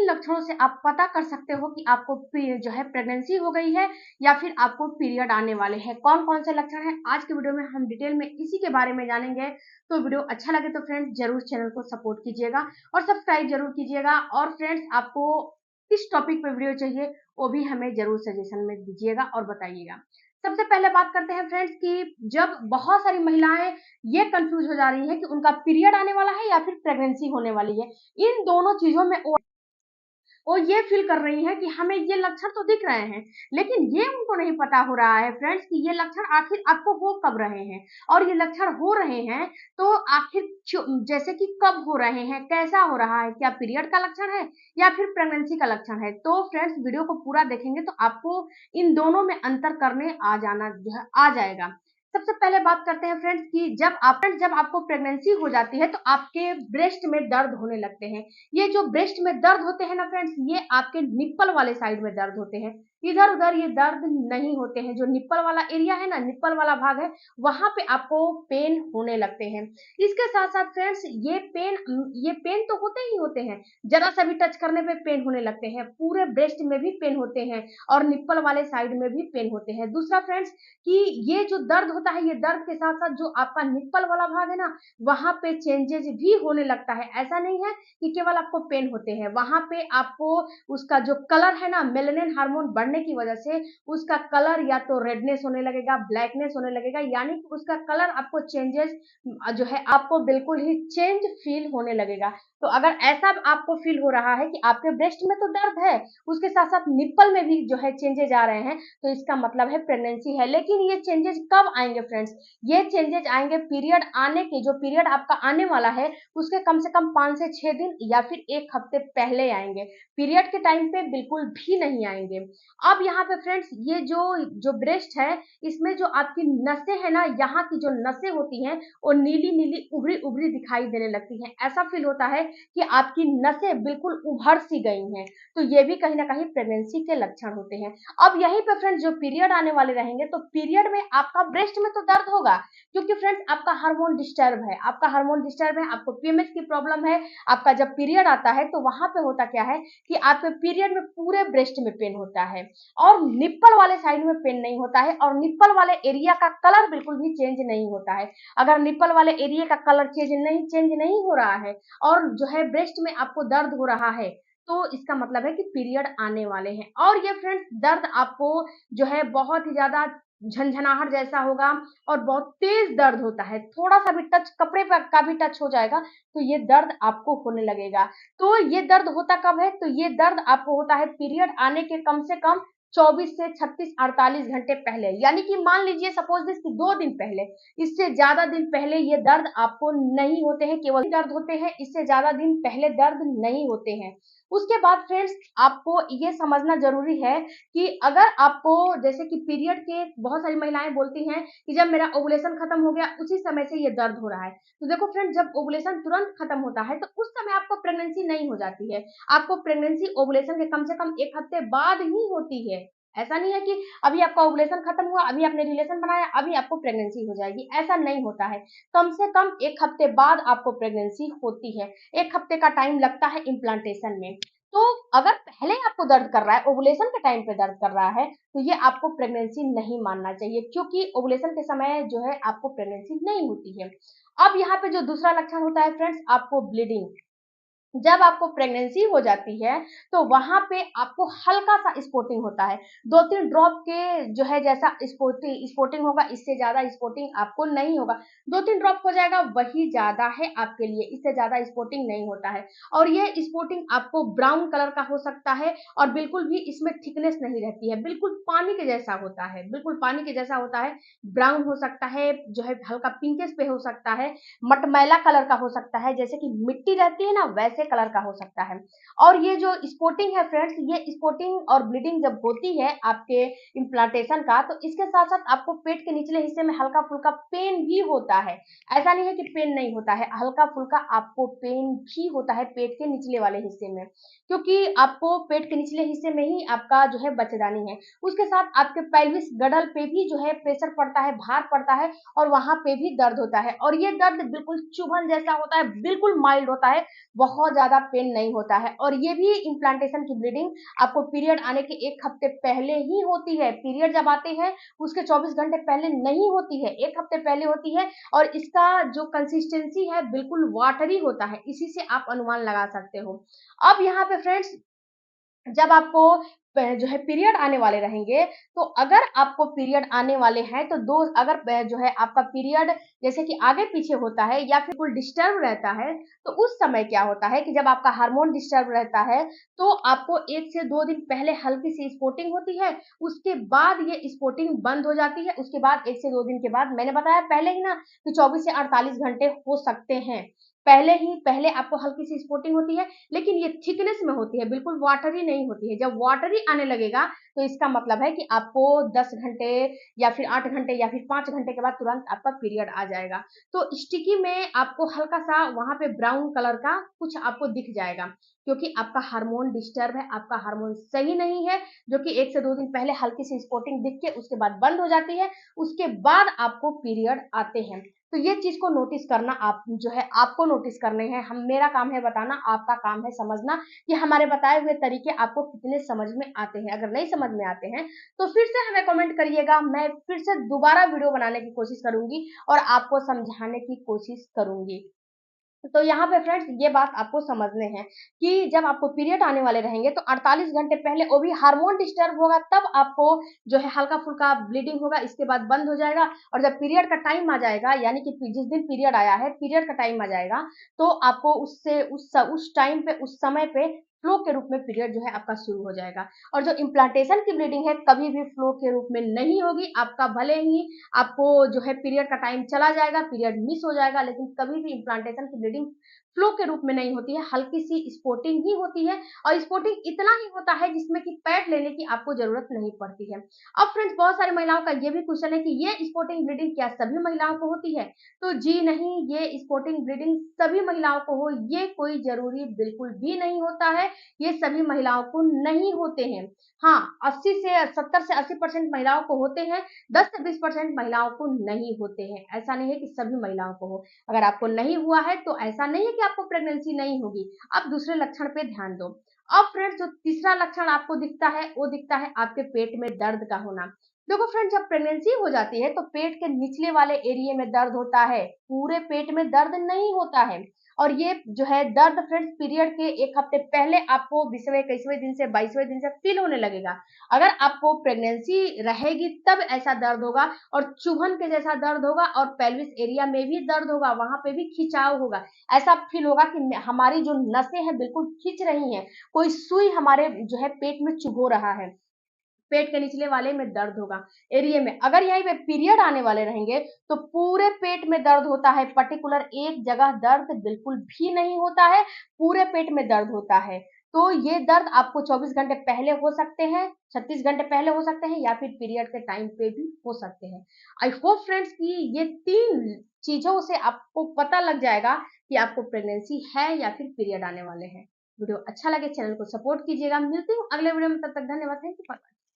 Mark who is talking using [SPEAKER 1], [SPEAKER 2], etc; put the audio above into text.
[SPEAKER 1] लक्षणों से आप पता कर सकते हो कि आपको जो है प्रेगनेंसी हो गई है या फिर आपको पीरियड आने वाले हैं। कौन कौन से लक्षण हैं आज के वीडियो में हम डिटेल में इसी के बारे में जानेंगे। तो वीडियो अच्छा लगे तो फ्रेंड्स जरूर चैनल को सपोर्ट कीजिएगा और सब्सक्राइब जरूर कीजिएगा। और फ्रेंड्स आपको किस टॉपिक पे वीडियो चाहिए वो भी हमें जरूर सजेशन में दीजिएगा और बताइएगा। सबसे पहले बात करते हैं फ्रेंड्स कि जब बहुत सारी महिलाएं ये कंफ्यूज हो जा रही है कि उनका पीरियड आने वाला है या फिर प्रेगनेंसी होने वाली है, इन दोनों चीजों में वो ये फील कर रही है कि हमें ये लक्षण तो दिख रहे हैं, लेकिन ये उनको नहीं पता हो रहा है फ्रेंड्स कि ये लक्षण आखिर आपको हो कब रहे हैं और ये लक्षण हो रहे हैं तो आखिर जैसे कि कब हो रहे हैं, कैसा हो रहा है, क्या पीरियड का लक्षण है या फिर प्रेगनेंसी का लक्षण है। तो फ्रेंड्स वीडियो को पूरा देखेंगे तो आपको इन दोनों में अंतर करने आ जाना जो है आ जाएगा। सबसे पहले बात करते हैं फ्रेंड्स कि जब आपको प्रेगनेंसी हो जाती है तो आपके ब्रेस्ट में दर्द होने लगते हैं। ये जो ब्रेस्ट में दर्द होते हैं ना फ्रेंड्स, ये आपके निप्पल वाले साइड में दर्द होते हैं। इधर उधर ये दर्द नहीं होते हैं। जो निप्पल वाला एरिया है ना, निप्पल वाला भाग है, वहां पे आपको पेन होने लगते हैं। इसके साथ साथ फ्रेंड्स ये पेन तो होते ही होते हैं। जरा सा भी टच करने पे पेन होने लगते हैं। पूरे ब्रेस्ट में भी पेन होते हैं और निप्पल वाले साइड में भी पेन होते हैं। दूसरा फ्रेंड्स कि ये जो दर्द होता है, ये दर्द के साथ साथ जो आपका निप्पल वाला भाग है ना, वहां पे चेंजेस भी होने लगता है। ऐसा नहीं है कि केवल आपको पेन होते हैं, वहां पे आपको उसका जो कलर है ना, मेलेनिन हार्मोन बढ़ने की वजह से उसका कलर या तो रेडनेस होने लगेगा, ब्लैकनेस होने लगेगा, यानी कि उसका कलर आपको चेंजेस जो है आपको बिल्कुल ही चेंज फील होने लगेगा। तो अगर ऐसा आपको फील हो रहा है कि आपके ब्रेस्ट में तो दर्द है, उसके साथ साथ निप्पल में भी जो है चेंजेस आ रहे हैं, तो इसका मतलब है प्रेगनेंसी है। लेकिन ये चेंजेस कब आएंगे फ्रेंड्स? ये चेंजेस आएंगे पीरियड आने के, जो पीरियड आपका आने वाला है उसके कम से कम 5 से 6 दिन या फिर 1 हफ्ते पहले आएंगे। पीरियड के टाइम पे बिल्कुल भी नहीं आएंगे। अब यहाँ पे फ्रेंड्स ये जो जो ब्रेस्ट है, इसमें जो आपकी नसें है ना, यहाँ की जो नसें होती हैं वो नीली नीली उभरी उभरी दिखाई देने लगती हैं। ऐसा फील होता है कि आपकी नसें बिल्कुल उभर सी गई हैं। तो ये भी कहीं ना कहीं प्रेगनेंसी के लक्षण होते हैं। अब यहीं पे फ्रेंड्स जो पीरियड आने वाले रहेंगे, तो पीरियड में आपका ब्रेस्ट में तो दर्द होगा, क्योंकि फ्रेंड्स आपका हार्मोन डिस्टर्ब है, आपको पीएमएस की प्रॉब्लम है। आपका जब पीरियड आता है तो वहां पे होता क्या है कि आपके पीरियड में पूरे ब्रेस्ट में पेन होता है और निप्पल वाले साइड में पेन नहीं होता है और निप्पल वाले एरिया का कलर बिल्कुल भी चेंज नहीं होता है। अगर निप्पल वाले एरिया का कलर चेंज नहीं हो रहा है और जो है ब्रेस्ट में आपको दर्द हो रहा है, तो इसका मतलब है कि पीरियड आने वाले हैं। और ये फ्रेंड्स दर्द आपको जो है बहुत ही ज्यादा झंझनाहट जैसा होगा और बहुत तेज दर्द होता है। थोड़ा सा भी टच, कपड़े पर का भी टच हो जाएगा तो ये दर्द आपको होने लगेगा। तो ये दर्द होता कब है? तो ये दर्द आपको होता है पीरियड आने के कम से कम 24 से 36 48 घंटे पहले, यानी कि मान लीजिए सपोज दिस कि 2 दिन पहले। इससे ज्यादा दिन पहले ये दर्द आपको नहीं होते हैं, केवल दर्द होते हैं, इससे ज्यादा दिन पहले दर्द नहीं होते हैं। उसके बाद फ्रेंड्स आपको ये समझना जरूरी है कि अगर आपको जैसे कि पीरियड के, बहुत सारी महिलाएं बोलती हैं कि जब मेरा ओवुलेशन खत्म हो गया उसी समय से ये दर्द हो रहा है। तो देखो फ्रेंड्स, जब ओवुलेशन तुरंत खत्म होता है तो उस समय आपको प्रेगनेंसी नहीं हो जाती है। आपको प्रेगनेंसी ओवुलेशन के कम से कम 1 हफ्ते बाद ही होती है। ऐसा नहीं है कि अभी आपका ओवुलेशन खत्म हुआ, अभी आपने रिलेशन बनाया, अभी आपको प्रेगनेंसी हो जाएगी, ऐसा नहीं होता है। कम से कम 1 हफ्ते बाद आपको प्रेगनेंसी होती है। 1 हफ्ते का टाइम लगता है इम्प्लांटेशन में। तो अगर पहले आपको दर्द कर रहा है, ओवुलेशन के टाइम पे दर्द कर रहा है, तो ये आपको प्रेगनेंसी नहीं मानना चाहिए, क्योंकि ओवुलेशन के समय जो है आपको प्रेगनेंसी नहीं होती है। अब यहाँ पे जो दूसरा लक्षण होता है फ्रेंड्स, आपको ब्लीडिंग। जब आपको प्रेगनेंसी हो जाती है तो वहां पे आपको हल्का सा स्पॉटिंग होता है। 2-3 ड्रॉप के जो है जैसा स्पॉटिंग होगा, इससे ज्यादा स्पॉटिंग आपको नहीं होगा। 2-3 ड्रॉप हो जाएगा, वही ज्यादा है आपके लिए, इससे ज्यादा स्पॉटिंग नहीं होता है। और ये स्पॉटिंग आपको ब्राउन कलर का हो सकता है और बिल्कुल भी इसमें थिकनेस नहीं रहती है, बिल्कुल पानी के जैसा होता है, बिल्कुल पानी के जैसा होता है। ब्राउन हो सकता है, जो है हल्का पिंकिश पे हो सकता है, मटमैला कलर का हो सकता है, जैसे कि मिट्टी रहती है ना वैसे कलर का हो सकता है। और ये जो स्पॉटिंग है फ्रेंड्स, ये स्पॉटिंग और ब्लीडिंग जब होती है आपके इम्प्लांटेशन का, तो इसके साथ साथ आपको पेट के निचले हिस्से में हल्का फुल्का पेन भी होता है। ऐसा नहीं है कि पेन नहीं होता है, हल्का फुल्का आपको पेन भी होता है पेट के निचले वाले हिस्से में, क्योंकि आपको पेट के निचले हिस्से में ही आपका जो है बच्चेदानी है। उसके साथ आपके पेल्विस गडल पे भी जो है प्रेशर पड़ता है, भार पड़ता है और वहां पे भी दर्द होता है। और ये दर्द बिल्कुल चुभन जैसा होता है, बिल्कुल माइल्ड होता है, बहुत बहुत ज्यादा पेन नहीं होता है। और ये भी इम्प्लांटेशन की ब्लीडिंग आपको पीरियड आने के 1 हफ्ते पहले ही होती है। पीरियड जब आते हैं उसके 24 घंटे पहले नहीं होती है, 1 हफ्ते पहले होती है। और इसका जो कंसिस्टेंसी है बिल्कुल वाटरी होता है, इसी से आप अनुमान लगा सकते हो। अब यहाँ पे फ्रेंड्स, जब आपको जो है पीरियड आने वाले रहेंगे, तो अगर आपको पीरियड आने वाले हैं तो दो, अगर जो है आपका पीरियड जैसे कि आगे पीछे होता है या फिर कुल डिस्टर्ब रहता है, तो उस समय क्या होता है कि जब आपका हार्मोन डिस्टर्ब रहता है तो आपको 1 से 2 दिन पहले हल्की सी स्पॉटिंग होती है, उसके बाद ये स्पॉटिंग बंद हो जाती है। उसके बाद 1 से 2 दिन के बाद, मैंने बताया पहले ही ना कि 24 से 48 घंटे हो सकते हैं, पहले आपको हल्की सी स्पॉटिंग होती है, लेकिन ये थिकनेस में होती है, बिल्कुल वाटरी नहीं होती है। जब वाटरी आने लगेगा तो इसका मतलब है कि आपको 10 घंटे या फिर 8 घंटे या फिर 5 घंटे के बाद तुरंत आपका पीरियड आ जाएगा। तो स्टिकी में आपको हल्का सा वहां पे ब्राउन कलर का कुछ आपको दिख जाएगा, क्योंकि आपका हार्मोन डिस्टर्ब है, आपका हार्मोन सही नहीं है, जो कि 1 से 2 दिन पहले हल्की सी स्पॉटिंग दिख के उसके बाद बंद हो जाती है, उसके बाद आपको पीरियड आते हैं। तो ये चीज को नोटिस करना, आप जो है आपको नोटिस करने हैं। हम, मेरा काम है बताना, आपका काम है समझना कि हमारे बताए हुए तरीके आपको कितने समझ में आते हैं। अगर नहीं समझ में आते हैं तो फिर से हमें कमेंट करिएगा, मैं फिर से दोबारा वीडियो बनाने की कोशिश करूंगी और आपको समझाने की कोशिश करूंगी। तो यहाँ पे फ्रेंड्स ये बात आपको समझने हैं कि जब आपको पीरियड आने वाले रहेंगे तो 48 घंटे पहले, वो भी हार्मोन डिस्टर्ब होगा तब आपको जो है हल्का फुल्का ब्लीडिंग होगा, इसके बाद बंद हो जाएगा। और जब पीरियड का टाइम आ जाएगा, यानी कि जिस दिन पीरियड आया है, पीरियड का टाइम आ जाएगा, तो आपको उससे उस टाइम पे, उस समय पे फ्लो के रूप में पीरियड जो है आपका शुरू हो जाएगा। और जो इम्प्लांटेशन की ब्लीडिंग है कभी भी फ्लो के रूप में नहीं होगी। आपका भले ही आपको जो है पीरियड का टाइम चला जाएगा, पीरियड मिस हो जाएगा, लेकिन कभी भी इम्प्लांटेशन की ब्लीडिंग फ्लो के रूप में नहीं होती है, हल्की सी स्पॉटिंग ही होती है। और स्पॉटिंग इतना ही होता है जिसमें कि पैड लेने की आपको जरूरत नहीं पड़ती है। अब फ्रेंड्स, बहुत सारी महिलाओं का ये भी क्वेश्चन है कि ये स्पॉटिंग ब्लीडिंग क्या सभी महिलाओं को होती है? तो जी नहीं, ये स्पॉटिंग ब्लीडिंग सभी महिलाओं को हो ये कोई जरूरी बिल्कुल भी नहीं होता है। ये सभी महिलाओं को नहीं होते हैं। हाँ, 70 से 80% महिलाओं को होते हैं, 10 से 20% महिलाओं को नहीं होते हैं। ऐसा नहीं है कि सभी महिलाओं को हो। अगर आपको नहीं हुआ है तो ऐसा नहीं है कि आपको प्रेगनेंसी नहीं होगी, आप दूसरे लक्षण पे ध्यान दो। अब फ्रेंड्स, जो तीसरा लक्षण आपको दिखता है वो दिखता है आपके पेट में दर्द का होना। देखो फ्रेंड्स, जब प्रेगनेंसी हो जाती है तो पेट के निचले वाले एरिया में दर्द होता है, पूरे पेट में दर्द नहीं होता है। और ये जो है दर्द फ्रेंड्स पीरियड के 1 हफ्ते पहले आपको 20वें 21वें दिन से 22वें दिन से फील होने लगेगा। अगर आपको प्रेगनेंसी रहेगी तब ऐसा दर्द होगा, और चुभन के जैसा दर्द होगा, और पेल्विस एरिया में भी दर्द होगा, वहां पे भी खिंचाव होगा। ऐसा फील होगा कि हमारी जो नसें हैं बिल्कुल खिंच रही हैं, कोई सुई हमारे जो है पेट में चुभो रहा है। पेट के निचले वाले में दर्द होगा एरिया में। अगर यहीं पे पीरियड आने वाले रहेंगे तो पूरे पेट में दर्द होता है, पर्टिकुलर एक जगह दर्द बिल्कुल भी नहीं होता है, पूरे पेट में दर्द होता है। तो ये दर्द आपको 24 घंटे पहले हो सकते हैं, 36 घंटे पहले हो सकते हैं, या फिर पीरियड के टाइम पे भी हो सकते हैं। आई होप फ्रेंड्स कि ये 3 चीजों से आपको पता लग जाएगा कि आपको प्रेगनेंसी है या फिर पीरियड आने वाले हैं। वीडियो अच्छा लगे चैनल को सपोर्ट कीजिएगा। मिलती हूँ अगले वीडियो में, तब तक धन्यवाद, थैंक यू फॉर